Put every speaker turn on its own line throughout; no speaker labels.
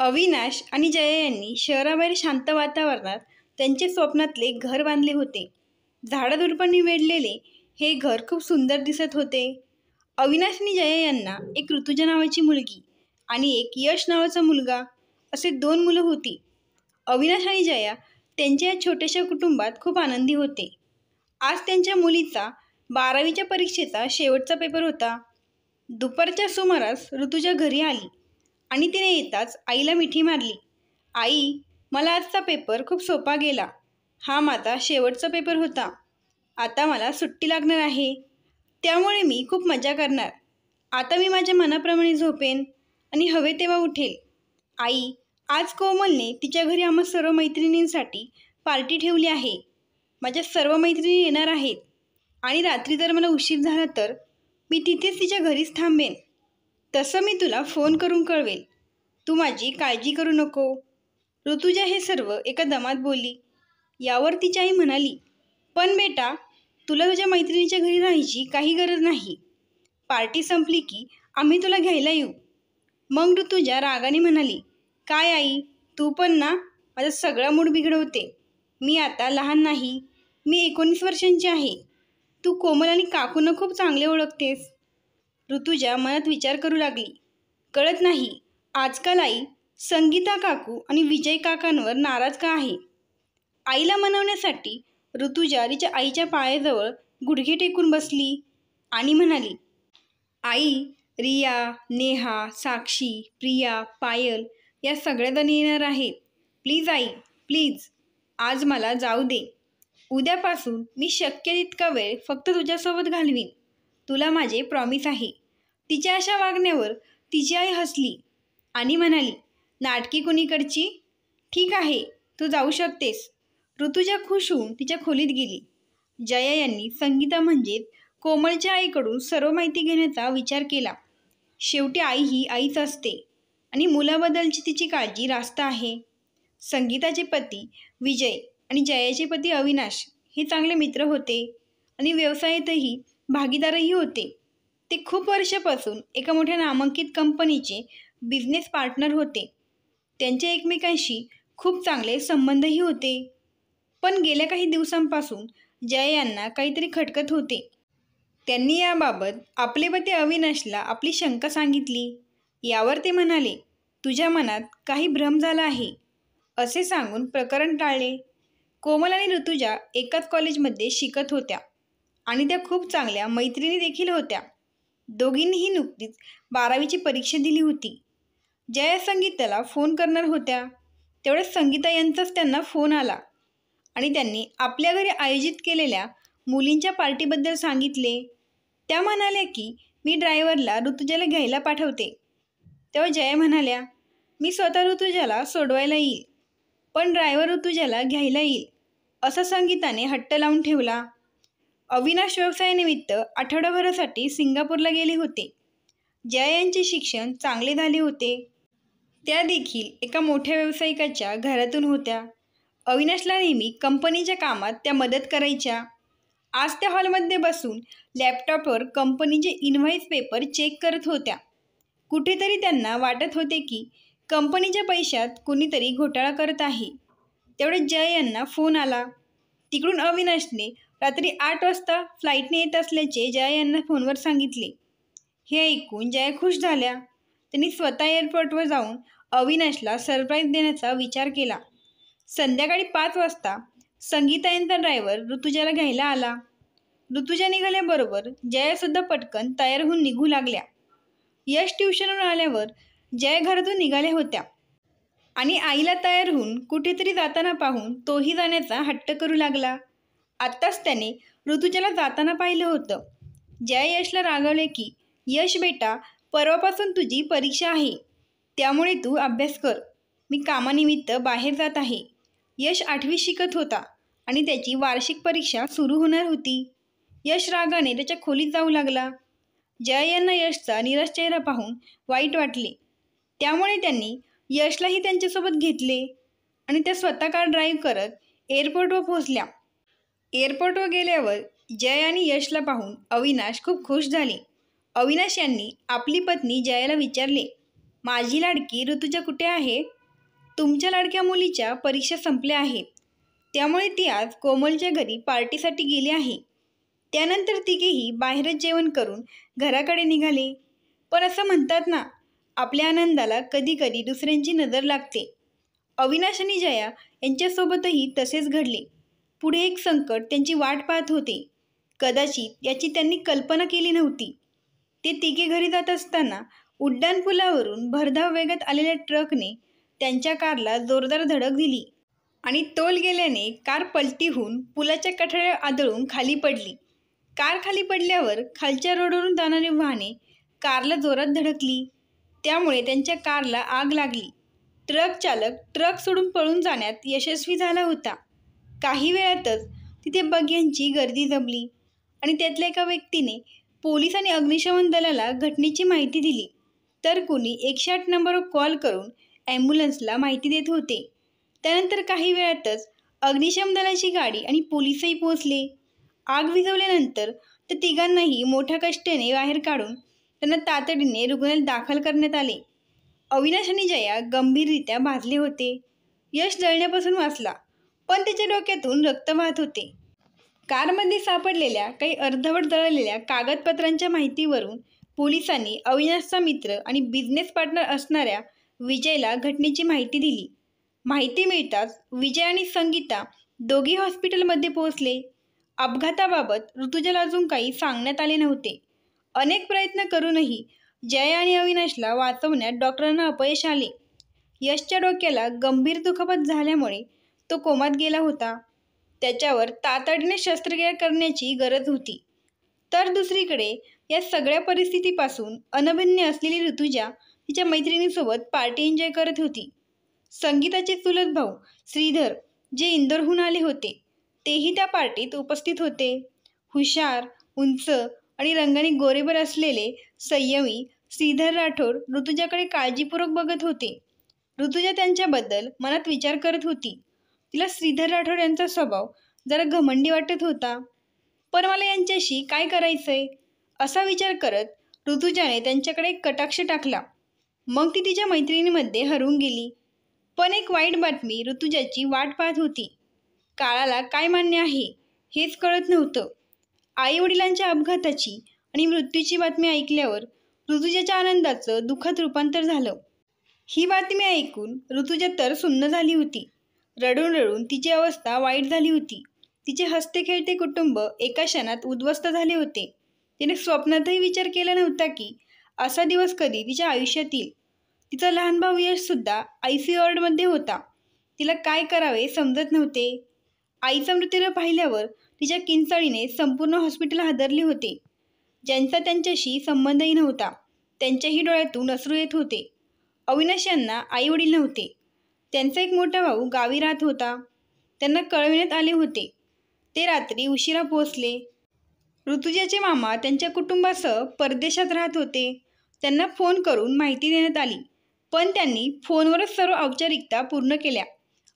अविनाश आणि जया यांनी शहराबाहेर शांत वातावरणात त्यांचे स्वप्नातले घर बांधले होते. झाडाझुडपांनी वेढलेले हे घर खूप सुंदर दिसत होते. अविनाश आणि जया यांना एक ऋतुजा नावाची मुलगी आणि एक यश नावाचा मुलगा असे 2 मुलं होती. अविनाश आणि जया त्यांच्या या छोट्याशा कुटुंबात खूप आनंदी होते. आज त्यांच्या मुलीचा 12वीच्या परीक्षेचा शेवटचा पेपर होता. दुपारच्या सुमारास ऋतुजा घरी आली आणि तिने येताच आईला मिठी मारली. आई, मला आजचा पेपर खूप सोपा गेला. हा माझा शेवटचा पेपर होता. आता मला सुट्टी लागणार आहे, त्यामुळे मी खूप मजा करणार. आता मी माझ्या मनाप्रमाणे झोपेन आणि हवे तेव्हा उठेल. आई, आज कोमलने तिच्या घरी आम्हा सर्व मैत्रिणींसाठी पार्टी ठेवली आहे. माझ्या सर्व मैत्रिणी येणार आहेत आणि रात्री जर मला उशीर झाला तर मी तिथेच तिच्या घरीच थांबेन. तसं मी तुला फोन करून कळवेल. तू माझी काळजी करू नको. ऋतुजा हे सर्व एका दमात बोलली. यावर तिची आई म्हणाली, पण बेटा, तुला तुझ्या मैत्रिणीच्या घरी राहायची काही गरज नाही. पार्टी संपली की आम्ही तुला घ्यायला येऊ. मग ऋतुजा रागाने म्हणाली, काय आई, तू पण ना माझा सगळा मूड बिघडवते. मी आता लहान नाही, मी 19 वर्षांची आहे. तू कोमल आणि काकूंना खूप चांगले ओळखतेस. ऋतुजा मनात विचार करू लागली. कळत नाही आजकाल आई संगीता काकू आणि विजय काकांवर नाराज का आहे. आईला मनवण्यासाठी ऋतुजा तिच्या आईच्या पायाजवळ गुडघे टेकून बसली आणि म्हणाली, आई, रिया, नेहा, साक्षी, प्रिया, पायल या सगळ्याजणी येणार आहेत. प्लीज आई, प्लीज, आज मला जाऊ दे. उद्यापासून मी शक्य तितका वेळ फक्त तुझ्यासोबत घालवीन. तुला माझे प्रॉमिस आहे. तिच्या अशा वागण्यावर तिची आई हसली आणि म्हणाली, नाटकी कुणीकडची? ठीक आहे, तू जाऊ शकतेस. ऋतुजा खुश होऊन तिच्या खोलीत गेली. जया यांनी संगीता म्हणजेच कोमलच्या आईकडून सर्व माहिती घेण्याचा विचार केला. शेवटी आई ही आईच असते आणि मुलाबद्दलची तिची काळजी रास्त आहे. संगीताचे पती विजय आणि जयाचे पती अविनाश हे चांगले मित्र होते आणि व्यवसायातही भागीदारही होते. ते खूप वर्षापासून एका मोठ्या नामांकित कंपनीचे बिझनेस पार्टनर होते. त्यांचे एकमेकांशी खूप चांगले संबंधही होते. पण गेल्या काही दिवसांपासून जया यांना काहीतरी खटकत होते. त्यांनी याबाबत आपले पती अविनाशला आपली शंका सांगितली. यावर ते म्हणाले, तुझ्या मनात काही भ्रम झाला आहे, असे सांगून प्रकरण टाळले. कोमल आणि ऋतुजा एकाच कॉलेजमध्ये शिकत होत्या आणि त्या खूप चांगल्या मैत्रिणी देखील होत्या. दोघींनीही नुकतीच 12वीची परीक्षा दिली होती. जया संगीताला फोन करणार होत्या, तेवढ्याच संगीता यांचाच त्यांना फोन आला आणि त्यांनी आपल्या घरी आयोजित केलेल्या मुलींच्या पार्टीबद्दल सांगितले. त्या म्हणाल्या की मी ड्रायव्हरला ऋतुजाला घ्यायला पाठवते. तेव्हा जया म्हणाल्या, मी स्वतः ऋतुजाला सोडवायला येईल, पण ड्रायव्हर ऋतुजाला घ्यायला येईल, असा संगीताने हट्ट लावून ठेवला. अविनाश व्यवसायानिमित्त आठवडाभरासाठी सिंगापूरला गेले होते. जया यांचे शिक्षण चांगले झाले होते. त्या देखील एका मोठ्या व्यावसायिकाच्या घरातून होत्या. अविनाशला नेहमी कंपनीच्या कामात त्या मदत करायच्या. आज त्या हॉलमध्ये बसून लॅपटॉपवर कंपनीचे इनव्हॉइस पेपर चेक करत होत्या. कुठेतरी त्यांना वाटत होते की कंपनीच्या पैशात कुणीतरी घोटाळा करत आहे. तेवढ्यात जया यांना फोन आला. तिकडून अविनाशने रात्री 8 वाजता फ्लाईटने येत असल्याचे जया यांना फोनवर सांगितले. हे ऐकून जया खुश झाल्या. त्यांनी स्वतः एअरपोर्टवर जाऊन अविनाशला सरप्राईज देण्याचा विचार केला. संध्याकाळी 5 वाजता संगीता यांचा ड्रायव्हर ऋतुजाला घ्यायला आला. ऋतुजा निघाल्याबरोबर जयासुद्धा पटकन तयार होऊन निघू लागल्या. यश ट्युशनवरून आल्यावर जया घरातून निघाल्या होत्या आणि आईला तयार होऊन कुठेतरी जाताना पाहून तोही जाण्याचा हट्ट करू लागला. आत्ताच त्याने ऋतुजाला जाताना पाहिलं होतं. जया यशला रागवले की, यश बेटा, परवापासून तुझी परीक्षा आहे, त्यामुळे तू अभ्यास कर. मी कामानिमित्त बाहेर जात आहे. यश 8वी शिकत होता आणि त्याची वार्षिक परीक्षा सुरू होणार होती. यश रागाने त्याच्या खोलीत जाऊ लागला. जया यांना यशचा निराश चेहरा पाहून वाईट वाटले. त्यामुळे त्यांनी यशलाही त्यांच्यासोबत घेतले आणि त्या स्वतः कार ड्राईव्ह करत एअरपोर्टवर पोहोचल्या. एअरपोर्टवर गेल्यावर जया आणि यशला पाहून अविनाश खूप खुश झाले. अविनाश यांनी आपली पत्नी जयाला विचारले, माझी लाडकी ऋतुजा कुठे आहे? तुमच्या लाडक्या मुलीच्या परीक्षा संपल्या आहेत, त्यामुळे ती आज कोमलच्या घरी पार्टीसाठी गेली आहे. त्यानंतर तिघेही बाहेरच जेवण करून घराकडे निघाले. पण असं म्हणतात ना, आपल्या आनंदाला कधी कधी दुसऱ्यांची नजर लागते. अविनाश आणि जया यांच्यासोबतही तसेच घडले. पुढे एक संकट त्यांची वाट पाहत होते. कदाचित याची त्यांनी कल्पना केली नव्हती. ते तिघे घरी जात असताना उड्डाणपुलावरून भरधाव वेगात आलेल्या ट्रकने त्यांच्या कारला जोरदार धडक दिली आणि तोल गेल्याने कार पलटी होऊन पुलाच्या कठड्यावर आदळून खाली पडली. कार खाली पडल्यावर खालच्या रोडवरून जाणारी वाहने कारला जोरात धडकली. त्यामुळे त्यांच्या कारला आग लागली. ट्रक चालक ट्रक सोडून पळून जाण्यात यशस्वी झाला होता. काही वेळातच तिथे बघ्यांची गर्दी जमली आणि त्यातल्या एका व्यक्तीने पोलीस आणि अग्निशमन दलाला घटनेची माहिती दिली. तर कुणी 108 नंबरवर कॉल करून ॲम्ब्युलन्सला माहिती देत होते. त्यानंतर काही वेळातच अग्निशमन दलाची गाडी आणि पोलीसही पोहोचले. आग विझवल्यानंतर त्या तिघांनाही मोठ्या कष्टाने बाहेर काढून त्यांना तातडीने रुग्णालयात दाखल करण्यात आले. अविनाश आणि जया गंभीररित्या भाजले होते. यश जळण्यापासून वाचला, पण त्याच्या डोक्यातून रक्त वाहत होते. कारमध्ये सापडलेल्या काही अर्धवट जळलेल्या कागदपत्रांच्या माहितीवरून पोलिसांनी अविनाशचा मित्र आणि बिझनेस पार्टनर असणाऱ्या विजयला घटनेची माहिती दिली. माहिती मिळताच विजय आणि संगीता दोघी हॉस्पिटलमध्ये पोहोचले. अपघाताबाबत ऋतुजाला अजून काही सांगण्यात आले नव्हते. अनेक प्रयत्न करूनही जया आणि अविनाशला वाचवण्यात डॉक्टरांना अपयश आले. यशच्या डोक्याला गंभीर दुखापत झाल्यामुळे तो कोमात गेला होता. त्याच्यावर तातडीने शस्त्रक्रिया करण्याची गरज होती. तर दुसरीकडे या सगळ्या परिस्थितीपासून अनभिज्ञ असलेली ऋतुजा तिच्या मैत्रिणीसोबत पार्टी एन्जॉय करत होती. संगीताचे चुलत भाऊ श्रीधर, जे इंदोरहून आले होते, तेही त्या पार्टीत उपस्थित होते. हुशार, उंच आणि रंगाने गोरेबर असलेले संयमी श्रीधर राठोड ऋतुजाकडे काळजीपूर्वक बघत होते. ऋतुजा त्यांच्याबद्दल मनात विचार करत होती. तिला श्रीधर राठोड यांचा स्वभाव जरा घमंडी वाटत होता. पण मला यांच्याशी काय करायचंय असा विचार करत ऋतुजाने त्यांच्याकडे एक कटाक्ष टाकला. मग ती तिच्या मैत्रिणीमध्ये हरवून गेली. पण एक वाईट बातमी ऋतुजाची वाट पाहत होती. काळाला काय मान्य आहे हेच कळत नव्हतं. आईवडिलांच्या अपघाताची आणि मृत्यूची बातमी ऐकल्यावर ऋतुजाच्या आनंदाचं दुःखात रूपांतर झालं. ही बातमी ऐकून ऋतुजा तर सुन्न झाली होती. रडून रडून तिची अवस्था वाईट झाली होती. तिचे हसते खेळते कुटुंब एका क्षणात उद्ध्वस्त झाले होते. तिने स्वप्नातही विचार केला नव्हता की असा दिवस कधी तिच्या आयुष्यात येईल. तिचा लहान भाऊ यशसुद्धा ICU वॉर्डमध्ये होता. तिला काय करावे समजत नव्हते. आईचा मृतदेह पाहिल्यावर तिच्या किंचाळीने संपूर्ण हॉस्पिटल हादरले होते. ज्यांचा त्यांच्याशी संबंधही नव्हता त्यांच्याही डोळ्यातून अश्रू येत होते. अविनाश यांना आईवडील नव्हते. त्यांचा एक मोठा भाऊ गावी राहत होता. त्यांना कळविण्यात आले होते. ते रात्री उशिरा पोहोचले. ऋतुजाचे मामा त्यांच्या कुटुंबासह परदेशात राहत होते. त्यांना फोन करून माहिती देण्यात आली, पण त्यांनी फोनवरच सर्व औपचारिकता पूर्ण केल्या.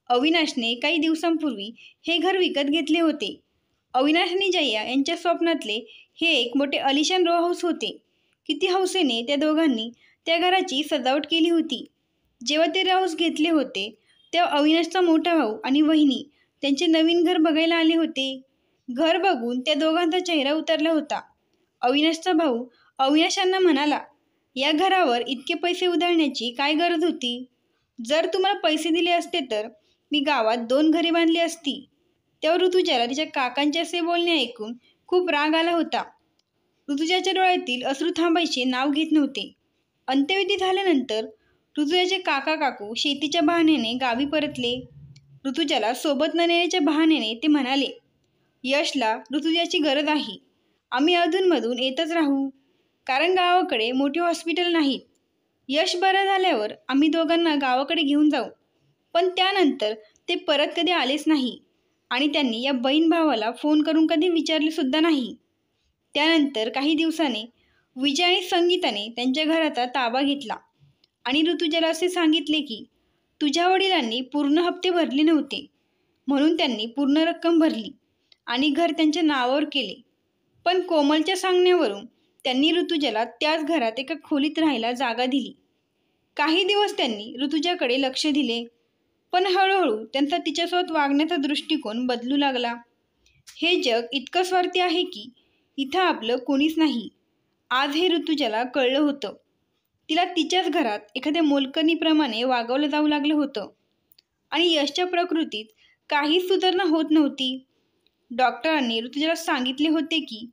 अविनाशने काही दिवसांपूर्वी हे घर विकत घेतले होते. अविनाश आणि जया यांच्या स्वप्नातले हे एक मोठे अलिशान रो हाऊस होते. किती हौसेने त्या दोघांनी त्या घराची सजावट केली होती. जेव्हा ते रो हाऊस घेतले होते तेव्हा अविनाशचा मोठा भाऊ आणि वहिनी त्यांचे नवीन घर बघायला आले होते. घर बघून त्या दोघांचा चेहरा उतरला होता. अविनाशचा भाऊ अविनाशांना म्हणाला, या घरावर इतके पैसे उधळण्याची काय गरज होती? जर तुम्हाला पैसे दिले असते तर मी गावात 2 घरे बांधली असती. तेव्हा ऋतुजाला तिच्या काकांचे असे बोलणे ऐकून खूप राग आला होता. ऋतुजाच्या डोळ्यातील अश्रू थांबायचे नाव घेत नव्हते. अंत्यविधी झाल्यानंतर ऋतुजाचे काका काकू शेतीच्या बहाण्याने गावी परतले. ऋतुजाला सोबत न नेण्याच्या बहाण्याने ते म्हणाले, यशला ऋतुजाची गरज आहे. आम्ही अधूनमधून येतच राहू, कारण गावाकडे मोठे हॉस्पिटल नाहीत. यश बरं झाल्यावर आम्ही दोघांना गावाकडे घेऊन जाऊ. पण त्यानंतर ते परत कधी आलेच नाही आणि त्यांनी या बहीण भावाला फोन करून कधी विचारले सुद्धा नाही. त्यानंतर काही दिवसाने विजय आणि संगीताने त्यांच्या घराचा ताबा घेतला आणि ऋतुजाला असे सांगितले की तुझ्या वडिलांनी पूर्ण हप्ते भरले नव्हते, म्हणून त्यांनी पूर्ण रक्कम भरली आणि घर त्यांच्या नावावर केले. पण कोमलच्या सांगण्यावरून त्यांनी ऋतुजाला त्याच घरात एका खोलीत राहायला जागा दिली. काही दिवस त्यांनी ऋतुजाकडे लक्ष दिले, पण हळूहळू त्यांचा तिच्यासोबत वागण्याचा दृष्टिकोन बदलू लागला. हे जग इतकं स्वार्थी आहे की इथं आपलं कोणीच नाही, आज हे ऋतुजाला कळलं होतं. तिला तिच्याच घरात एखाद्या मोलकरणीप्रमाणे वागवलं जाऊ लागलं होतं आणि यशच्या प्रकृतीत काहीच सुधारणा होत नव्हती. डॉक्टरांनी ऋतुजाला सांगितले होते की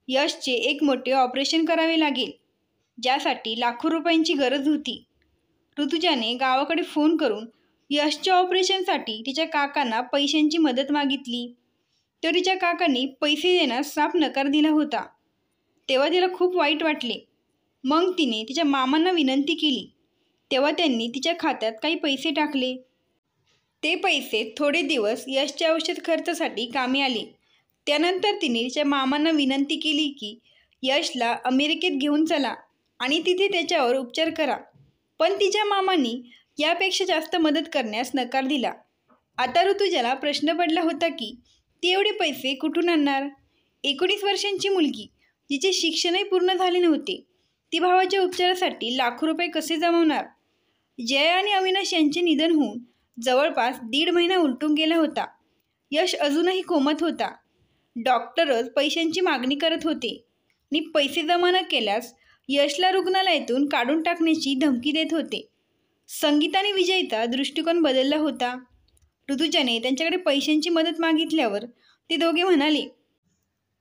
यशचे एक मोठे ऑपरेशन करावे लागेल, ज्यासाठी लाखो रुपयांची गरज होती. ऋतुजाने गावाकडे फोन करून यशच्या ऑपरेशनसाठी तिच्या काकांना पैशांची मदत मागितली, तर तिच्या काकांनी पैसे देण्यास साफ नकार दिला होता. तेव्हा तिला खूप वाईट वाटले. मग तिने तिच्या मामांना विनंती केली, तेव्हा त्यांनी तिच्या खात्यात काही पैसे टाकले. ते पैसे थोडे दिवस यशच्या औषध खर्चासाठी कामी आले. त्यानंतर तिने तिच्या मामांना विनंती केली की यशला अमेरिकेत घेऊन चला आणि तिथे त्याच्यावर उपचार करा, पण तिच्या मामांनी यापेक्षा जास्त मदत करण्यास नकार दिला. आता ऋतुजाला प्रश्न पडला होता की ती एवढे पैसे कुठून आणणार. 19 वर्षांची मुलगी, जिचे शिक्षणही पूर्ण झाले नव्हते, ती भावाच्या उपचारासाठी लाखो रुपये कसे जमवणार. जया आणि अविनाश यांचे निधन होऊन जवळपास 1.5 महिना उलटून गेला होता. यश अजूनही कोमात होता. डॉक्टरच पैशांची मागणी करत होते आणि पैसे जमा न केल्यास यशला रुग्णालयातून काढून टाकण्याची धमकी देत होते. संगीता आणि विजयचा दृष्टिकोन बदलला होता. ऋतुजाने त्यांच्याकडे पैशांची मदत मागितल्यावर ते दोघे म्हणाले,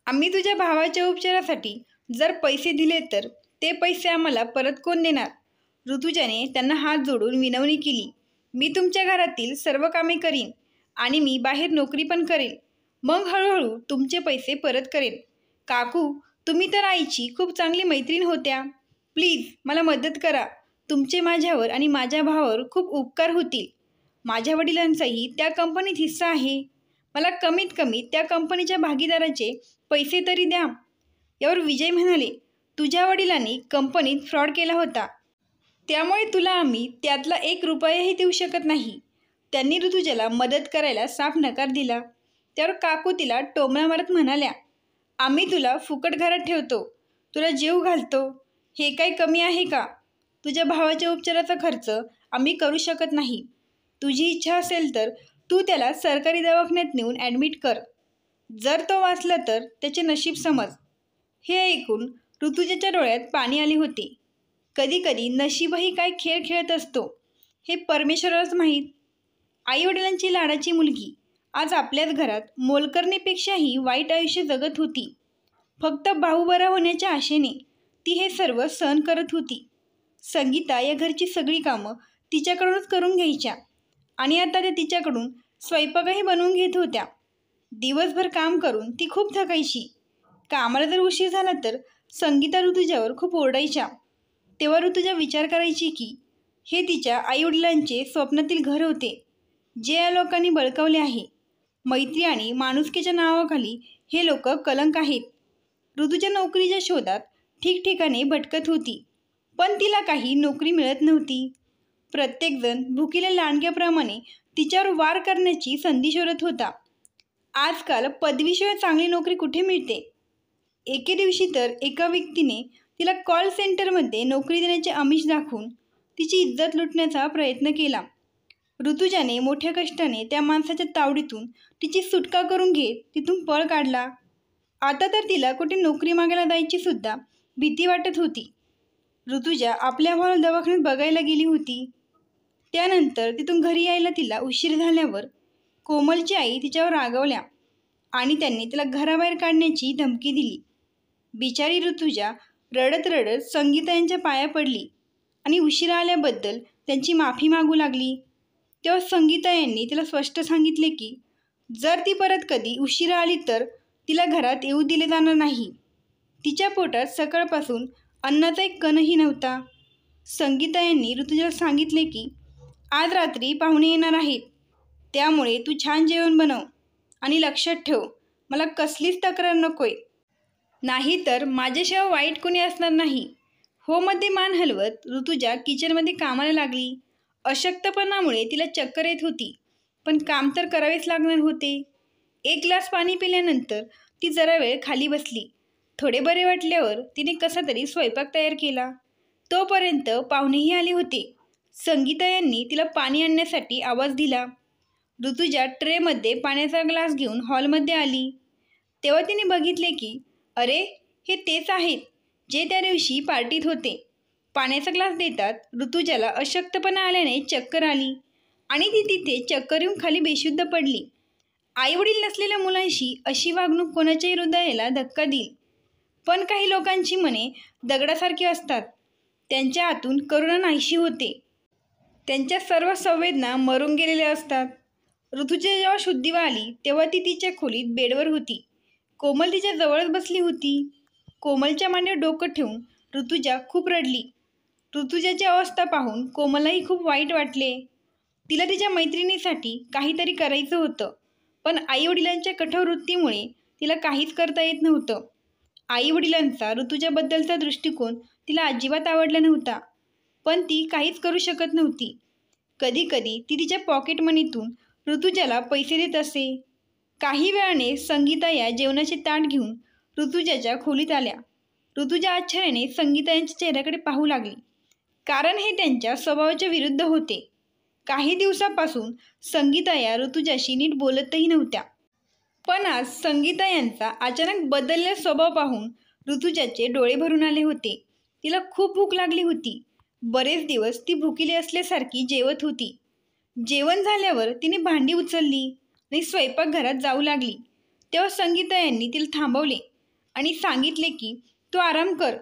आम्ही तुझ्या भावाच्या उपचारासाठी जर पैसे दिले तर ते पैसे आम्हाला परत कोण देणार. ऋतुजाने त्यांना हात जोडून विनवणी केली, मी तुमच्या घरातील सर्व कामे करीन आणि मी बाहेर नोकरी पण करेन, मग हळूहळू तुमचे पैसे परत करेन. काकू, तुम्ही तर आईची खूप चांगली मैत्रीण होत्या, प्लीज मला मदत करा. तुमचे माझ्यावर आणि माझ्या भावावर खूप उपकार होतील. माझ्या वडिलांचाही त्या कंपनीत हिस्सा आहे. मला कमीत कमी त्या कंपनीच्या भागीदाराचे पैसे तरी द्या. यावर विजय म्हणाले, तुझ्या वडिलांनी कंपनीत फ्रॉड केला होता, त्यामुळे तुला आम्ही त्यातला 1 रुपयाही देऊ शकत नाही. त्यांनी ऋतुजाला मदत करायला साफ नकार दिला. त्यावर काकू तिला टोमणा मारत म्हणाल्या, आम्ही तुला फुकट घरात ठेवतो, तुला जीव घालतो, हे काय कमी आहे का. तुझ्या भावाच्या उपचाराचा खर्च आम्ही करू शकत नाही. तुझी इच्छा असेल तर तू त्याला सरकारी दवाखान्यात नेऊन ॲडमिट कर. जर तो वाचला तर त्याचे नशीब समज. हे ऐकून ऋतुजाच्या डोळ्यात पाणी आले होते. कधीकधी नशीबही काय खेळ खेळत असतो हे परमेश्वरालाच माहीत. आईवडिलांची लाडाची मुलगी आज आपल्याच घरात मोलकरणीपेक्षाही वाईट आयुष्य जगत होती. फक्त भाऊ बरा होण्याच्या आशेने ती हे सर्व सहन करत होती. संगीता या घरची सगळी कामं तिच्याकडूनच करून घ्यायच्या आणि आता त्या तिच्याकडून स्वयंपाकही बनवून घेत होत्या. दिवसभर काम करून ती खूप थकायची. कामाला जर उशीर झाला तर संगीता ऋतुजावर खूप ओरडायच्या. तेव्हा ऋतुजा विचार करायची की हे तिच्या आईवडिलांचे स्वप्नातील घर होते, जे या लोकांनी बळकावले आहे. मैत्री आणि माणुसकीच्या नावाखाली हे लोक कलंक आहेत. ऋतुजा नोकरीच्या शोधात ठिकठिकाणी भटकत होती, पण तिला काही नोकरी मिळत नव्हती. प्रत्येकजण भुकील्या लांडग्याप्रमाणे तिच्यावर वार करण्याची संधी शोधत होता. आजकाल पदवीशिवाय चांगली नोकरी कुठे मिळते. एके दिवशी तर एका व्यक्तीने तिला कॉल सेंटरमध्ये नोकरी देण्याचे आमिष दाखवून तिची इज्जत लुटण्याचा प्रयत्न केला. ऋतुजाने मोठ्या कष्टाने त्या माणसाच्या तावडीतून तिची सुटका करून घेत तिथून पळ काढला. आता तर तिला कुठे नोकरी मागायला जायची सुद्धा भीती वाटत होती. ऋतुजा आपल्या भावाला दवाखान्यात बघायला गेली होती. त्यानंतर तिथून घरी यायला तिला उशीर झाल्यावर कोमलची आई तिच्यावर रागावल्या आणि त्यांनी तिला घराबाहेर काढण्याची धमकी दिली. बिचारी ऋतुजा रडत रडत संगीता यांच्या पाया पडली आणि उशिरा आल्याबद्दल त्यांची माफी मागू लागली. तेव्हा संगीता यांनी तिला स्पष्ट सांगितले की जर ती परत कधी उशिरा आली तर तिला घरात येऊ दिले जाणार नाही. तिच्या पोटात सकाळपासून अन्नाचा एक कणही नव्हता. संगीता यांनी ऋतुजाला सांगितले की आज रात्री पाहुणे येणार आहेत, त्यामुळे तू छान जेवण बनव आणि लक्षात ठेव, मला कसलीच तक्रार नकोय, नाही तर माझ्याशिवाय वाईट कोणी असणार नाही. हो मध्ये मान हलवत ऋतुजा किचनमध्ये कामाला लागली. अशक्तपणामुळे तिला चक्कर येत होती, पण काम तर करावेच लागणार होते. 1 ग्लास पाणी पिल्यानंतर ती जरा वेळ खाली बसली. थोडे बरे वाटल्यावर तिने कसा तरी स्वयंपाक तयार केला. तोपर्यंत पाहुणेही आले होते संगीता यांनी तिला पाणी आणण्यासाठी आवाज दिला. ऋतुजा ट्रेमध्ये पाण्याचा ग्लास घेऊन हॉलमध्ये आली. तेव्हा तिने बघितले की अरे, हे तेच आहेत जे त्या दिवशी पार्टीत होते. पाण्याचा ग्लास देतात ऋतुजाला अशक्तपणा आल्याने चक्कर आली आणि ती तिथे चक्कर येऊन खाली बेशुद्ध पडली. आईवडील नसलेल्या मुलांशी अशी वागणूक कोणाच्याही हृदयाला धक्का देईल. पण काही लोकांची मने दगडासारखी असतात. त्यांच्या हातून करुणा नाहीशी होते. त्यांच्या सर्व संवेदना मरून गेलेल्या असतात. ऋतुजा जेव्हा शुद्धीवर आली तेव्हा ती तिच्या खोलीत बेडवर होती. कोमल तिच्या जवळच बसली होती. कोमलच्या मांडीवर डोकं ठेवून ऋतुजा खूप रडली. ऋतुजाची अवस्था पाहून कोमललाही खूप वाईट वाटले. तिला तिच्या मैत्रिणीसाठी काहीतरी करायचं होतं, पण आईवडिलांच्या कठोर वृत्तीमुळे तिला काहीच करता येत नव्हतं. आईवडिलांचा ऋतुजाबद्दलचा दृष्टिकोन तिला अजिबात आवडला नव्हता, पण ती काहीच करू शकत नव्हती. कधी कधी ती तिच्या पॉकेट मनीतून ऋतुजाला पैसे देत असे. काही वेळाने संगीता या जेवणाचे ताट घेऊन ऋतुजाच्या खोलीत आल्या. ऋतुजा आश्चर्याने संगीता यांच्या चेहऱ्याकडे पाहू लागली, कारण हे त्यांच्या स्वभावाच्या विरुद्ध होते. काही दिवसापासून संगीता या ऋतुजाशी नीट बोलतही नव्हत्या. पण आज संगीता यांचा अचानक बदललेला स्वभाव पाहून ऋतुजाचे डोळे भरून आले होते. तिला खूप भूक लागली होती. बरेच दिवस ती भुकेली असल्यासारखी जेवत होती. जेवण झाल्यावर तिने भांडी उचलली आणि स्वयंपाकघरात जाऊ लागली. तेव्हा संगीता यांनी तिला थांबवले आणि सांगितले की तू आराम कर.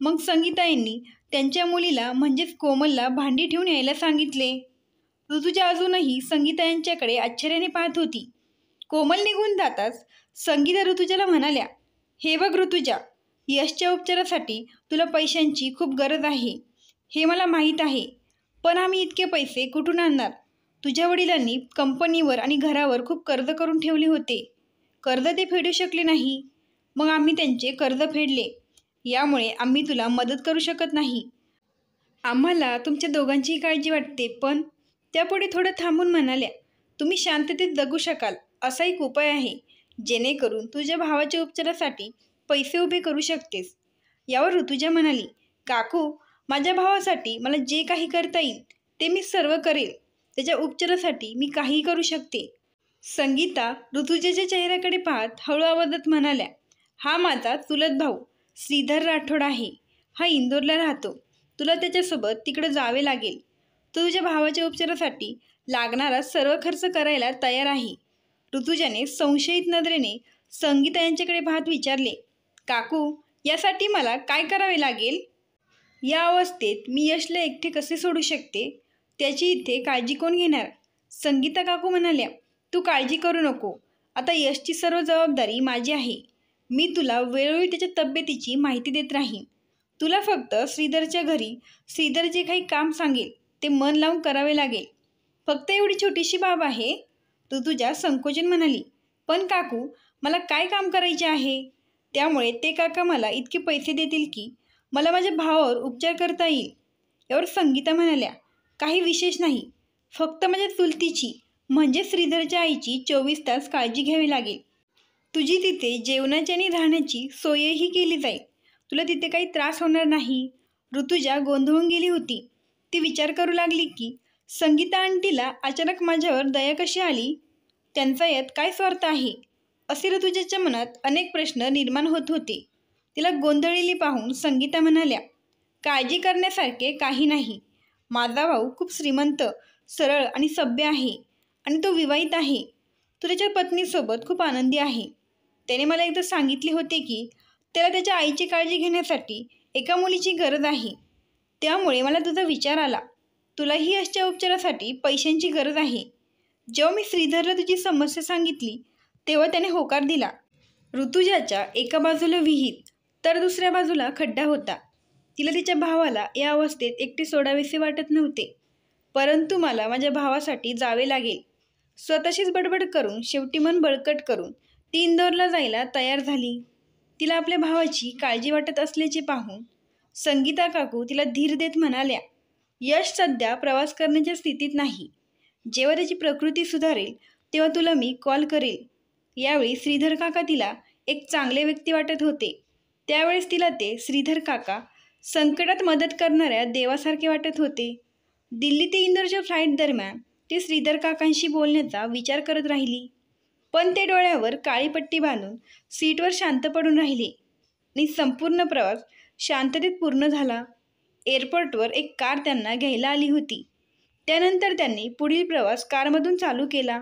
मग संगीता यांनी त्यांच्या मुलीला म्हणजेच कोमलला भांडी ठेवून यायला सांगितले. ऋतुजा अजूनही संगीता यांच्याकडे आश्चर्याने पाहत होती. कोमल निघून जाताच संगीता ऋतुजाला म्हणाल्या, हे बघ ऋतुजा, यशच्या उपचारासाठी तुला पैशांची खूप गरज आहे, हे मला माहीत आहे. पण आम्ही इतके पैसे कुठून आणणार? तुझ्या वडिलांनी कंपनीवर आणि घरावर खूप कर्ज करून ठेवले होते. कर्ज ते फेडू शकले नाही. मग आम्ही त्यांचे कर्ज फेडले. यामुळे आम्ही तुला मदत करू शकत नाही. आम्हाला तुमच्या दोघांचीही काळजी वाटते. पण त्यापुढे थोडं थांबून म्हणाल्या, तुम्ही शांततेत जगू शकाल असा एक उपाय आहे, जेणेकरून तुझ्या भावाच्या उपचारासाठी पैसे उभे करू शकतेस. यावर ऋतुजा म्हणाली, काकू, माझ्या भावासाठी मला जे काही करता येईल ते मी सर्व करेल. त्याच्या उपचारासाठी मी काहीही करू शकते. संगीता ऋतुजाच्या चेहऱ्याकडे पाहत हळू आवाजात म्हणाल्या, हा माझा चुलत भाऊ श्रीधर राठोड आहे. हा इंदोरला राहतो. तुला त्याच्यासोबत तिकडे जावे लागेल. तो तुझ्या भावाच्या उपचारासाठी लागणारा सर्व खर्च करायला तयार आहे. ऋतुजाने संशयित नजरेने संगीता यांच्याकडे पाहत विचारले, काकू, यासाठी मला काय करावे लागेल? या अवस्थेत मी यशला एकटे कसे सोडू शकते? त्याची इथे काळजी कोण घेणार? संगीता काकू म्हणाल्या, तू काळजी करू नको. आता यशची सर्व जबाबदारी माझी आहे. मी तुला वेळोवेळी त्याच्या तब्येतीची माहिती देत राहीन. तुला फक्त श्रीधरच्या घरी श्रीधर जे काही काम सांगेल ते मन लावून करावे लागेल. फक्त एवढी छोटीशी बाब आहे. ऋतुजा संकोचन म्हणाली, पण काकू, मला काय काम करायचे आहे? त्यामुळे ते काका मला इतके पैसे देतील की मला माझ्या भावावर उपचार करता येईल. यावर संगीता म्हणाल्या, काही विशेष नाही. फक्त माझ्या चुलतीची म्हणजे श्रीधरच्या आईची 24 तास काळजी घ्यावी लागेल. तुझी तिथे जेवणाची आणि राहण्याची सोयही केली जाईल. तुला तिथे काही त्रास होणार नाही. ऋतुजा गोंधळून गेली होती. ती विचार करू लागली की संगीता आंटीला अचानक माझ्यावर दया कशी आली? त्यांचा यात काय स्वार्थ आहे? असे ऋतुजाच्या मनात अनेक प्रश्न निर्माण होत होते. तिला गोंधळलेली पाहून संगीता म्हणाल्या, काळजी करण्यासारखे काही नाही. माझा भाऊ खूप श्रीमंत, सरळ आणि सभ्य आहे आणि तो विवाहित आहे. तो त्याच्या पत्नीसोबत खूप आनंदी आहे. त्याने मला एकदा सांगितले होते की त्याला त्याच्या आईची काळजी घेण्यासाठी एका मुलीची गरज आहे. त्यामुळे मला तुझा विचार आला. तुलाही यशच्या उपचारासाठी पैशांची गरज आहे. जेव्हा मी श्रीधरला तुझी समस्या सांगितली तेव्हा त्याने होकार दिला. ऋतुजाच्या एका बाजूला विहीर तर दुसऱ्या बाजूला खड्डा होता. तिला तिच्या भावाला या अवस्थेत एकटे सोडावेसे वाटत नव्हते. परंतु मला माझ्या भावासाठी जावे लागेल. स्वतःशीच बडबड करून शेवटी मन बळकट करून ती इंदोरला जायला तयार झाली. तिला आपल्या भावाची काळजी वाटत असल्याचे पाहून संगीता काकू तिला धीर देत म्हणाल्या, यश सध्या प्रवास करण्याच्या स्थितीत नाही. जेव्हा त्याची प्रकृती सुधारेल तेव्हा तुला मी कॉल करेल. यावेळी श्रीधर काका तिला एक चांगले व्यक्ती वाटत होते. त्यावेळेस तिला ते श्रीधर काका संकटात मदत करणाऱ्या देवासारखे वाटत होते. दिल्ली ते इंदोरच्या फ्लाईट दरम्यान ती श्रीधर काकांशी बोलण्याचा विचार करत राहिली, पण ते डोळ्यावर काळी पट्टी बांधून सीटवर शांत पडून राहिले आणि संपूर्ण प्रवास शांततेत पूर्ण झाला. एअरपोर्टवर एक कार त्यांना घ्यायला आली होती. त्यानंतर त्यांनी पुढील प्रवास कारमधून चालू केला.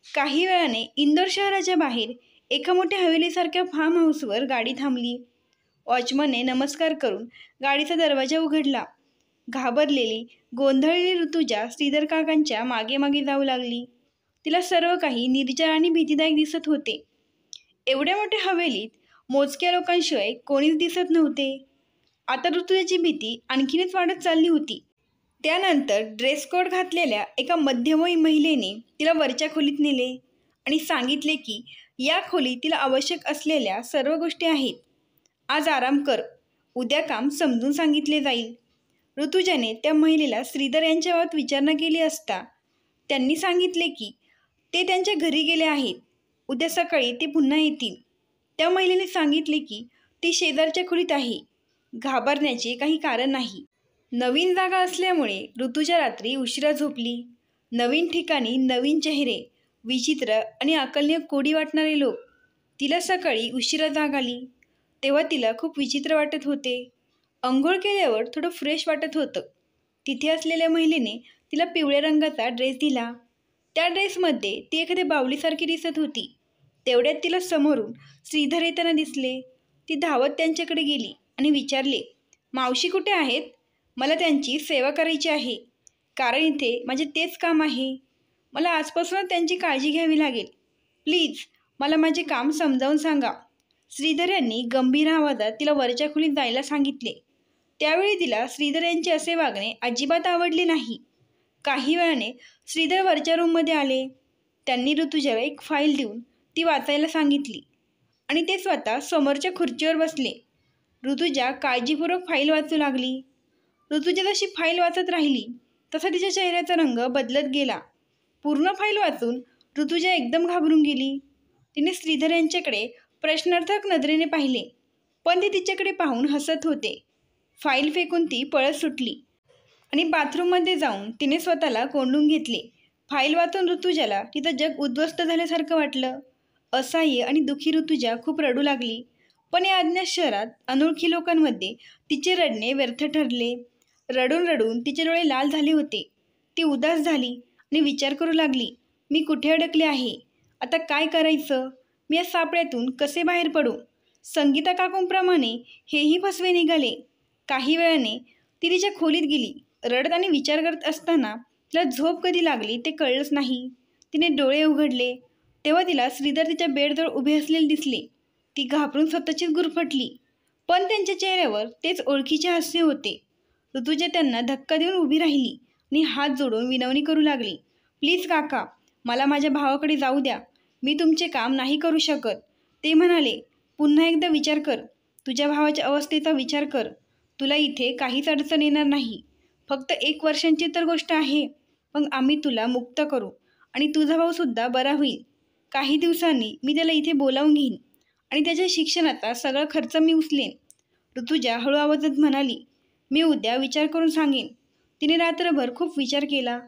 काही वेळाने इंदोर शहराच्या बाहेर एका मोठ्या हवेलीसारख्या फार्म हाऊसवर गाडी थांबली. वॉचमनने नमस्कार करून गाडीचा दरवाजा उघडला. घाबरलेली, गोंधळलेली ऋतुजा श्रीधर काकांच्या मागे मागे जाऊ लागली. तिला सर्व काही निर्जन आणि भीतीदायक दिसत होते. एवढ्या मोठ्या हवेलीत मोजक्या लोकांशिवाय कोणीच दिसत नव्हते. आता ऋतुजाची भीती आणखीनच वाढत चालली होती. त्यानंतर ड्रेस कोड घातलेल्या एका मध्यमवयीन महिलेने तिला वरच्या खोलीत नेले आणि सांगितले की या खोलीत तिला आवश्यक असलेल्या सर्व गोष्टी आहेत. आज आराम कर, उद्या काम समजून सांगितले जाईल. ऋतुजाने त्या महिलेला श्रीधर यांच्याबाबत विचारणा केली असता त्यांनी सांगितले की ते त्यांच्या घरी गेले आहेत. उद्या सकाळी ते पुन्हा येतील. त्या महिलेने सांगितले की ती शेजारच्या खोलीत आहे. घाबरण्याचे काही कारण नाही. नवीन जागा असल्यामुळे ऋतुजा रात्री उशिरा झोपली. नवीन ठिकाणी नवीन चेहरे, विचित्र आणि अकल्पनीय कोडी वाटणारे लोक. तिला सकाळी उशिरा जाग आली तेव्हा तिला खूप विचित्र वाटत होते. अंघोळ केल्यावर थोडं फ्रेश वाटत होतं. तिथे असलेल्या महिलेने तिला पिवळ्या रंगाचा ड्रेस दिला. त्या ड्रेसमध्ये ती एखाद्या बावलीसारखी दिसत होती. तेवढ्यात तिला समोरून श्रीधर येताना दिसले. ती धावत त्यांच्याकडे गेली आणि विचारले, मावशी कुठे आहेत? मला त्यांची सेवा करायची आहे, कारण इथे माझे तेच काम आहे. मला आजपासूनच त्यांची काळजी घ्यावी लागेल. प्लीज मला माझे काम समजावून सांगा. श्रीधर यांनी गंभीर आवाजात तिला वरच्या खोलीत जायला सांगितले. त्यावेळी तिला श्रीधर यांचे असे वागणे अजिबात आवडले नाही. काही वेळाने श्रीधर वरच्या रूममध्ये आले. त्यांनी ऋतुजाला एक फाईल देऊन ती वाचायला सांगितली आणि ते स्वतः समोरच्या खुर्चीवर बसले. ऋतुजा काळजीपूर्वक फाईल वाचू लागली. ऋतुजा जशी फाईल वाचत राहिली तसा तिच्या चेहऱ्याचा रंग बदलत गेला. पूर्ण फाईल वाचून ऋतुजा एकदम घाबरून गेली. तिने श्रीधर यांच्याकडे प्रश्नार्थक नजरेने पाहिले, पण ते तिच्याकडे पाहून हसत होते. फाईल फेकून ती पळत सुटली आणि बाथरूममध्ये जाऊन तिने स्वतःला कोंडून घेतले. फाईल वाचून ऋतुजाला तिचं जग उद्ध्वस्त झाल्यासारखं वाटलं. असहाय्य आणि दुःखी ऋतुजा खूप रडू लागली. पण या अज्ञात शहरात अनोळखी लोकांमध्ये तिचे रडणे व्यर्थ ठरले. रडून रडून तिचे डोळे लाल झाले होते. ती उदास झाली आणि विचार करू लागली, मी कुठे अडकले आहे? आता काय करायचं? मी या सापळ्यातून कसे बाहेर पडू? संगीता काकूंप्रमाणे हेही फसवे निघाले. काही वेळाने ती तिच्या खोलीत गेली. रडत आणि विचार करत असताना तिला झोप कधी लागली ते कळलंच नाही. तिने डोळे उघडले तेव्हा तिला श्रीधर तिच्या बेडजवळ उभे असलेले दिसले. ती घाबरून स्वतःचीच गुरफटली, पण त्यांच्या चेहऱ्यावर तेच ओळखीचे हास्य होते. ऋतुजा त्यांना धक्का देऊन उभी राहिली आणि हात जोडून विनवणी करू लागली, प्लीज काका, मला माझ्या भावाकडे जाऊ द्या. मी तुमचे काम नाही करू शकत. ते म्हणाले, पुन्हा एकदा विचार कर. तुझ्या भावाच्या अवस्थेचा विचार कर. तुला इथे काहीच अडचण येणार नाही. फक्त 1 वर्षांची तर गोष्ट आहे. मग आम्ही तुला मुक्त करू आणि तुझा भाऊसुद्धा बरा होईल. काही दिवसांनी मी त्याला इथे बोलावून घेईन आणि त्याच्या शिक्षणाचा सगळा खर्च मी उचलेन. ऋतुजा हळू आवाजात म्हणाली, मी उद्या विचार करून सांगेन. तिने रात्रभर खूप विचार केला,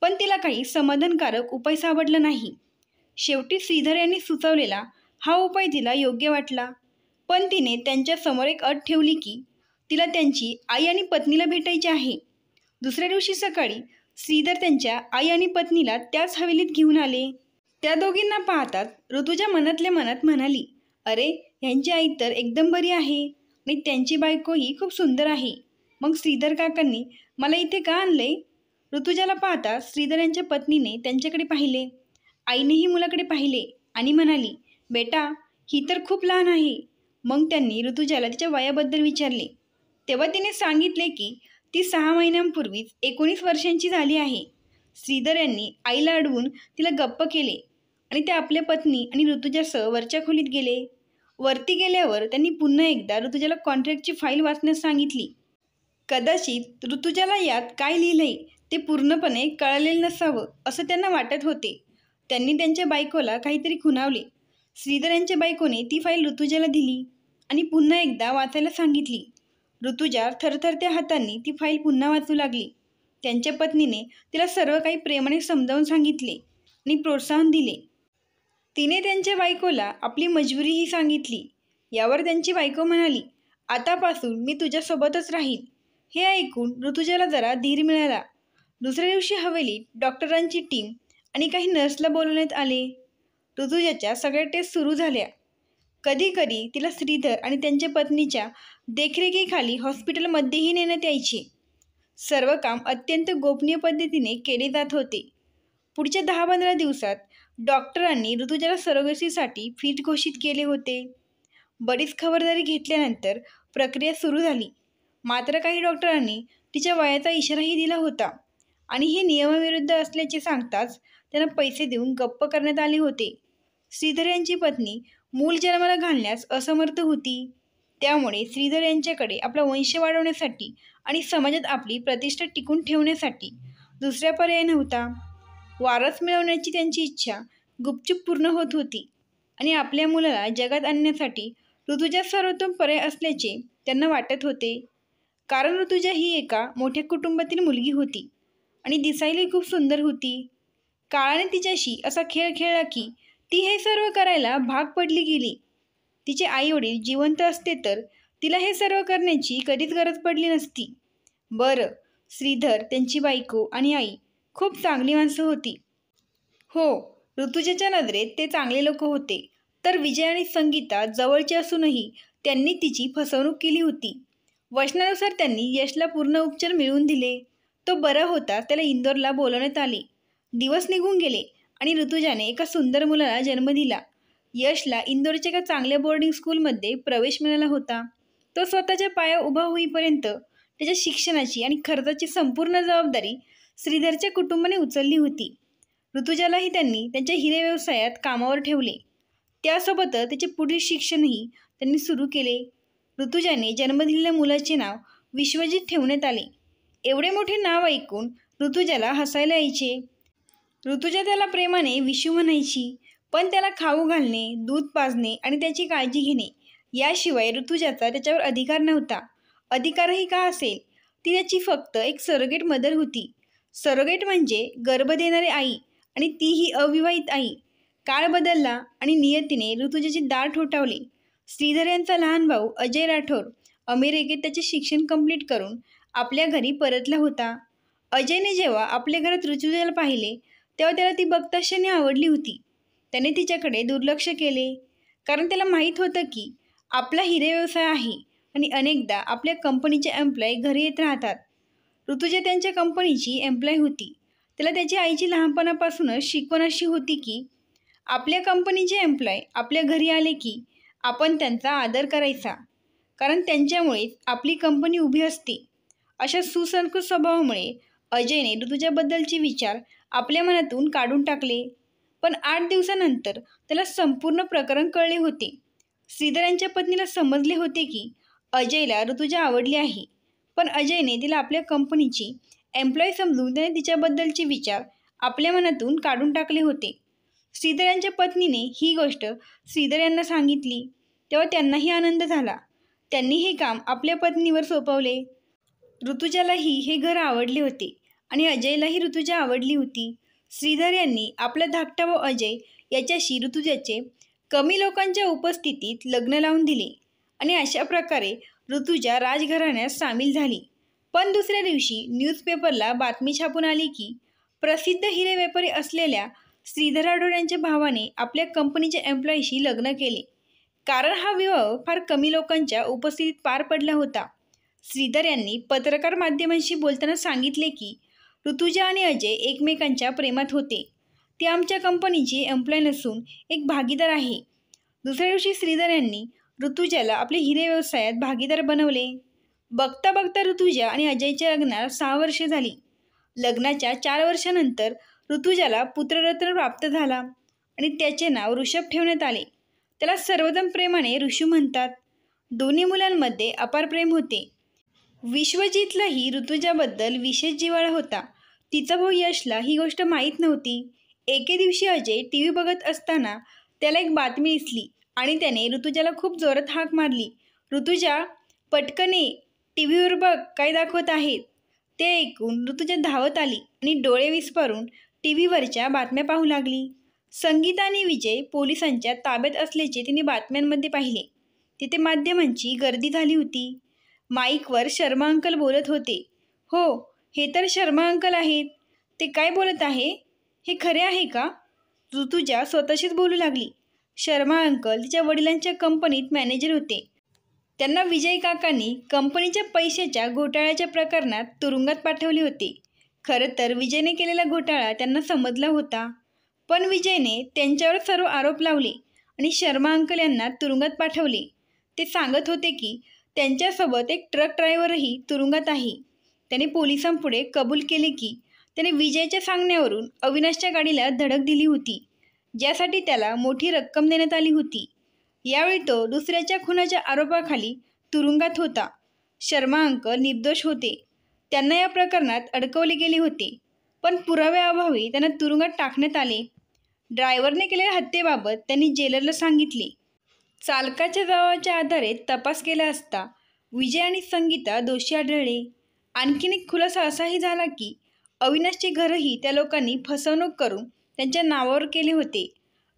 पण तिला काही समाधानकारक उपाय सापडला नाही. शेवटी श्रीधर यांनी सुचवलेला हा उपाय तिला योग्य वाटला. पण तिने त्यांच्यासमोर एक अट ठेवली की तिला त्यांची आई आणि पत्नीला भेटायचे आहे. दुसऱ्या दिवशी सकाळी श्रीधर त्यांच्या आई आणि पत्नीला त्याच हवेलीत घेऊन आले. त्या दोघींना पाहताच ऋतुजा मनातल्या मनात म्हणाली, अरे, यांची आई तर एकदम बरी आहे आणि त्यांची बायकोही खूप सुंदर आहे. मग श्रीधर काकांनी मला इथे का आणले? ऋतुजाला पाहता श्रीधर यांच्या पत्नीने त्यांच्याकडे पाहिले. आईनेही मुलाकडे पाहिले आणि म्हणाली, बेटा, ही तर खूप लहान आहे. मग त्यांनी ऋतुजाला तिच्या वयाबद्दल विचारले. तेव्हा तिने सांगितले की ती 6 महिन्यांपूर्वीच 19 वर्षांची झाली आहे. श्रीधर यांनी आईला अडवून तिला गप्प केले आणि ते आपल्या पत्नी आणि ऋतुजासह वरच्या खोलीत गेले. वरती गेल्यावर त्यांनी पुन्हा एकदा ऋतुजाला कॉन्ट्रॅक्टची फाईल वाचण्यास सांगितली. कदाचित ऋतुजाला यात काय लिहिलंय ते पूर्णपणे कळलेलं नसावं असं त्यांना वाटत होते. त्यांनी त्यांच्या बायकोला काहीतरी खुणावले. श्रीधर यांच्या बायकोने ती फाईल ऋतुजाला दिली आणि पुन्हा एकदा वाचायला सांगितली. ऋतुजा थरथरत्या हातांनी ती फाईल पुन्हा वाचू लागली. त्यांच्या पत्नीने तिला सर्व काही प्रेमाने समजावून सांगितले आणि प्रोत्साहन दिले. तिने त्यांच्या बायकोला आपली मजबुरीही सांगितली. यावर त्यांची बायको म्हणाली, आतापासून मी तुझ्यासोबतच राहील. हे ऐकून ऋतुजाला जरा धीर मिळाला. दुसऱ्या दिवशी हवेलीत डॉक्टरांची टीम आणि काही नर्सला बोलवण्यात आले. ऋतुजाच्या सगळ्या टेस्ट सुरू झाल्या. कधी कधी तिला श्रीधर आणि त्यांच्या पत्नीच्या देखरेखीखाली हॉस्पिटलमध्येही नेण्यात यायचे. सर्व काम अत्यंत गोपनीय पद्धतीने केले जात होते. पुढच्या 10-15 दिवसात डॉक्टरांनी ऋतुजाला सरोगसीसाठी फिट घोषित केले होते. बरीच खबरदारी घेतल्यानंतर प्रक्रिया सुरू झाली. मात्र काही डॉक्टरांनी तिच्या वयाचा इशाराही दिला होता आणि हे नियमाविरुद्ध असल्याचे सांगताच त्यांना पैसे देऊन गप्प करण्यात आले होते. श्रीधर यांची पत्नी मूल जन्माला घालण्यास असमर्थ होती. त्यामुळे श्रीधर यांच्याकडे आपला वंश वाढवण्यासाठी आणि समाजात आपली प्रतिष्ठा टिकून ठेवण्यासाठी दुसरा पर्याय नव्हता. वारस मिळवण्याची त्यांची इच्छा गुपचूप पूर्ण होत होती आणि आपल्या मुलाला जगात आणण्यासाठी ऋतुजा सर्वोत्तम पर्याय असल्याचे त्यांना वाटत होते. कारण ऋतुजा ही एका मोठ्या कुटुंबातील मुलगी होती आणि दिसायलाही खूप सुंदर होती. काळाने तिच्याशी असा खेळ खेळला की ती हे सर्व करायला भाग पडली गेली. तिचे आईवडील जिवंत असते तर तिला हे सर्व करण्याची कधीच गरज पडली नसती. बरं, श्रीधर, त्यांची बायको आणि आई खूप चांगली माणसं होती. हो, ऋतुजाच्या नजरेत ते चांगले लोक होते. तर विजय आणि संगीता जवळचे असूनही त्यांनी तिची फसवणूक केली होती. वचनानुसार त्यांनी यशला पूर्ण उपचार मिळवून दिले. तो बरा होता त्याला इंदोरला बोलवण्यात आले. दिवस निघून गेले आणि ऋतुजाने एका सुंदर मुलाला जन्म दिला. यशला इंदोरच्या एका चांगल्या बोर्डिंग स्कूलमध्ये प्रवेश मिळाला होता. तो स्वतःच्या पायावर उभा होईपर्यंत त्याच्या शिक्षणाची आणि खर्चाची संपूर्ण जबाबदारी श्रीधरच्या कुटुंबाने उचलली होती. ऋतुजालाही त्यांनी त्यांच्या हिरे व्यवसायात कामावर ठेवले. त्यासोबतच त्याचे पुढील शिक्षणही त्यांनी सुरू केले. ऋतुजाने जन्म दिलेल्या मुलाचे नाव विश्वजित ठेवण्यात आले. एवढे मोठे नाव ऐकून ऋतुजाला हसायला यायचे. ऋतुजा त्याला प्रेमाने विशू म्हणायची. पण त्याला खाऊ घालणे, दूध पाजणे आणि त्याची काळजी घेणे याशिवाय ऋतुजाचा त्याच्यावर अधिकार नव्हता. अधिकारही का असेल, ती त्याची फक्त एक सरोगेट मदर होती. सरोगेट म्हणजे गर्भ देणारी आई आणि तीही अविवाहित आई. काळ बदलला आणि नियतीने ऋतुजाची दार ठोठावले. श्रीधर यांचा लहान भाऊ अजय राठोड अमेरिकेत त्याचे शिक्षण कंप्लीट करून आपल्या घरी परतला होता. अजयने जेव्हा आपल्या घरात ऋतुजाला पाहिले तेव्हा त्याला ती बघताक्षणी आवडली होती. त्याने तिच्याकडे दुर्लक्ष केले कारण त्याला माहीत होतं की आपला हिरे व्यवसाय आहे आणि अनेकदा आपल्या कंपनीचे एम्प्लॉय घरी येत राहतात. ऋतुजा त्यांच्या कंपनीची एम्प्लॉय होती. त्याला त्याच्या आईची लहानपणापासूनच शिकवण अशी होती की आपल्या कंपनीचे एम्प्लॉय आपल्या घरी आले की आपण त्यांचा आदर करायचा, कारण त्यांच्यामुळेच आपली कंपनी उभी असते. अशा सुसंस्कृत स्वभावामुळे अजयने ऋतुजाबद्दलचे विचार आपल्या मनातून काढून टाकले. पण 8 दिवसानंतर त्याला संपूर्ण प्रकरण कळले होते. श्रीधर यांच्या पत्नीला समजले होते की अजयला ऋतुजा आवडली आहे, पण अजयने तिला आपल्या कंपनीची एम्प्लॉय समजून त्याने तिच्याबद्दलचे विचार आपल्या मनातून काढून टाकले होते. श्रीधर यांच्या पत्नीने ही गोष्ट श्रीधर यांना सांगितली तेव्हा त्यांनाही आनंद झाला. त्यांनी हे काम आपल्या पत्नीवर सोपवले. ऋतुजालाही हे घर आवडले होते आणि अजयलाही ऋतुजा आवडली होती. श्रीधर यांनी आपला धाकटा भाऊ अजय याच्याशी ऋतुजाचे कमी लोकांच्या उपस्थितीत लग्न लावून दिले आणि अशा प्रकारे ऋतुजा राजघराण्यात सामील झाली. पण दुसऱ्या दिवशी न्यूजपेपरला बातमी छापून आली की प्रसिद्ध हिरे व्यापारी असलेल्या श्रीधर राठोड यांच्या भावाने आपल्या कंपनीच्या एम्प्लॉईशी लग्न केले. कारण हा विवाह फार कमी लोकांच्या उपस्थितीत पार पडला होता. श्रीधर यांनी पत्रकार माध्यमांशी बोलताना सांगितले की ऋतुजा आणि अजय एकमेकांच्या प्रेमात होते. ती आमच्या कंपनीची एम्प्लॉय नसून एक भागीदार आहे. दुसऱ्या दिवशी श्रीधर यांनी ऋतुजाला आपल्या हिरे व्यवसायात भागीदार बनवले. बघता बघता ऋतुजा आणि अजयच्या लग्नाला 6 वर्षे झाली. लग्नाच्या 4 वर्षानंतर ऋतुजाला पुत्ररत्न प्राप्त झाला आणि त्याचे नाव ऋषभ ठेवण्यात आले. त्याला सर्वजण प्रेमाने ऋषू म्हणतात. दोन्ही मुलांमध्ये अपार प्रेम होते. विश्वजितलाही ऋतुजाबद्दल विशेष जिव्हाळा होता. तिचा भाऊ यशला ही गोष्ट माहीत नव्हती. एके दिवशी अजय TV बघत असताना त्याला एक बातमी दिसली आणि त्याने ऋतुजाला खूप जोरात हाक मारली. ऋतुजा, पटकन ये, TV वर बघ काय दाखवत आहेत. ते ऐकून ऋतुजा धावत आली आणि डोळे विस्फारून टी व्हीवरच्या बातम्या पाहू लागली. संगीता आणि विजय पोलिसांच्या ताब्यात असल्याचे तिने बातम्यांमध्ये पाहिले. तिथे माध्यमांची गर्दी झाली होती. माईकवर शर्मा अंकल बोलत होते. हो, हे तर शर्मा अंकल आहेत. ते काय बोलत आहे? हे खरे आहे का? ऋतुजा स्वतःशीच बोलू लागली. शर्मा अंकल तिच्या वडिलांच्या कंपनीत मॅनेजर होते. त्यांना विजय काकांनी कंपनीच्या पैशाच्या घोटाळ्याच्या प्रकरणात तुरुंगात पाठवले होते. खरं तर विजयने केलेला घोटाळा त्यांना समजला होता, पण विजयने त्यांच्यावर सर्व आरोप लावले आणि शर्मा अंकल यांना तुरुंगात पाठवले. ते सांगत होते की त्यांच्यासोबत एक ट्रक ड्रायव्हरही तुरुंगात आहे. त्याने पोलिसांपुढे कबूल केले की त्याने विजयच्या सांगण्यावरून अविनाशच्या गाडीला धडक दिली होती, ज्यासाठी त्याला मोठी रक्कम देण्यात आली होती. यावेळी तो दुसऱ्याच्या खुनाच्या आरोपाखाली तुरुंगात होता. शर्मा अंकल निर्दोष होते. त्यांना या प्रकरणात अडकवले गेले होते, पण पुराव्याअभावी त्यांना तुरुंगात टाकण्यात आले. ड्रायव्हरने केलेल्या हत्येबाबत त्यांनी जेलरला सांगितले. चालकाच्या जबाबाच्या आधारे तपास केला असता विजय आणि संगीता दोषी आढळले. आणखीन एक खुलासा असाही झाला की अविनाशचे घरही त्या लोकांनी फसवणूक करून त्यांच्या नावावर केले होते.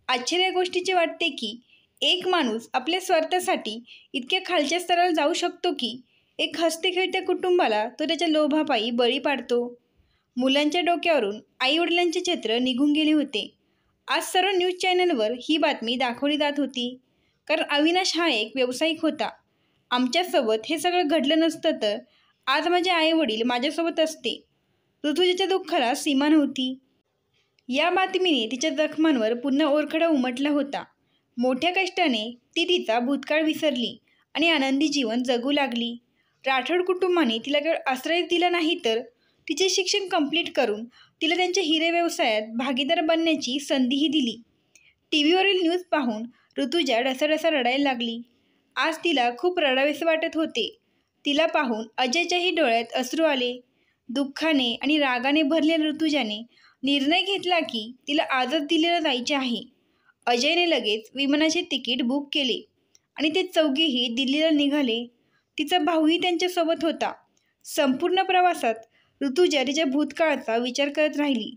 आश्चर्य गोष्टीचे वाटते की एक माणूस आपल्या स्वार्थासाठी इतक्या खालच्या स्तराला जाऊ शकतो की एक हसतेखेळत्या कुटुंबाला तो त्याच्या लोभापायी बळी पाडतो. मुलांच्या डोक्यावरून आईवडिलांचे चित्र निघून गेले होते. आज सर्व न्यूज चॅनलवर ही बातमी दाखवली जात होती, कारण अविनाश हा एक व्यावसायिक होता. आमच्यासोबत हे सगळं घडलं नसतं तर आज माझे आईवडील माझ्यासोबत असते. ऋतुजाच्या दुःखाला सीमा नव्हती. या बातमीने तिच्या जखमांवर पुन्हा ओरखडा उमटला होता. मोठ्या कष्टाने ती तिचा भूतकाळ विसरली आणि आनंदी जीवन जगू लागली. राठोड कुटुंबाने तिला केवळ आश्रय दिला नाही, तर तिचे शिक्षण कंप्लीट करून तिला त्यांच्या हिरे व्यवसायात भागीदार बनण्याची संधीही दिली. टी व्हीवरील न्यूज पाहून ऋतुजा ढसाढसा रडायला लागली. आज तिला खूप रडावेसे वाटत होते. तिला पाहून अजयच्याही डोळ्यात अश्रू आले. दुःखाने आणि रागाने भरलेल्या ऋतुजाने निर्णय घेतला की तिला आजच दिल्लीला जायचे आहे. अजयने लगेच विमानाचे तिकीट बुक केले आणि ते चौघेही दिल्लीला निघाले. तिचा भाऊही त्यांच्यासोबत होता. संपूर्ण प्रवासात ऋतुजा तिच्या भूतकाळाचा विचार करत राहिली.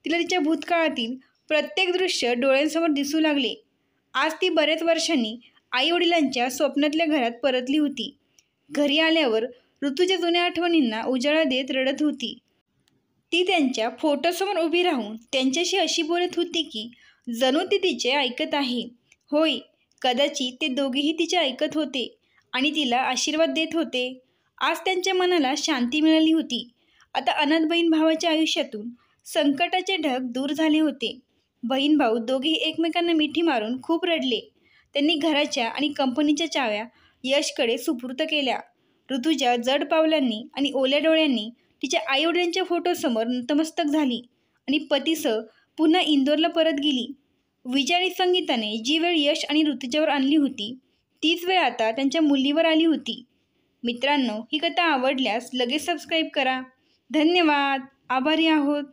तिला तिच्या भूतकाळातील प्रत्येक दृश्य डोळ्यांसमोर दिसू लागले. आज ती बऱ्याच वर्षांनी आईवडिलांच्या स्वप्नातल्या घरात परतली होती. घरी आल्यावर ऋतुजा जुन्या आठवणींना उजाळा देत रडत होती. ती त्यांच्या फोटोसमोर उभी राहून त्यांच्याशी अशी बोलत होती की जणू ती तिचे ऐकत आहे. होय, कदाचित ते दोघेही तिचे ऐकत होते आणि तिला आशीर्वाद देत होते. आज त्यांच्या मनाला शांती मिळाली होती. आता अनाथ बहीण भावाच्या आयुष्यातून संकटाचे ढग दूर झाले होते. बहीण भाऊ दोघेही एकमेकांना मिठी मारून खूप रडले. त्यांनी घराच्या आणि कंपनीच्या चाव्या यशकडे सुपूर्द केल्या. ऋतुजा जड पावलांनी आणि ओल्या डोळ्यांनी तिच्या आईवडिलांच्या फोटोसमोर नतमस्तक झाली आणि पतीसह पुन्हा इंदोरला परत गेली. विजय आणि संगीताने जी वेळ यश आणि ऋतुजावर आणली होती, तीच वेळ आता त्यांच्या मुलीवर आली होती. मित्रांनो, ही कथा आवडल्यास लगेच सबस्क्राईब करा. धन्यवाद. आभारी आहोत.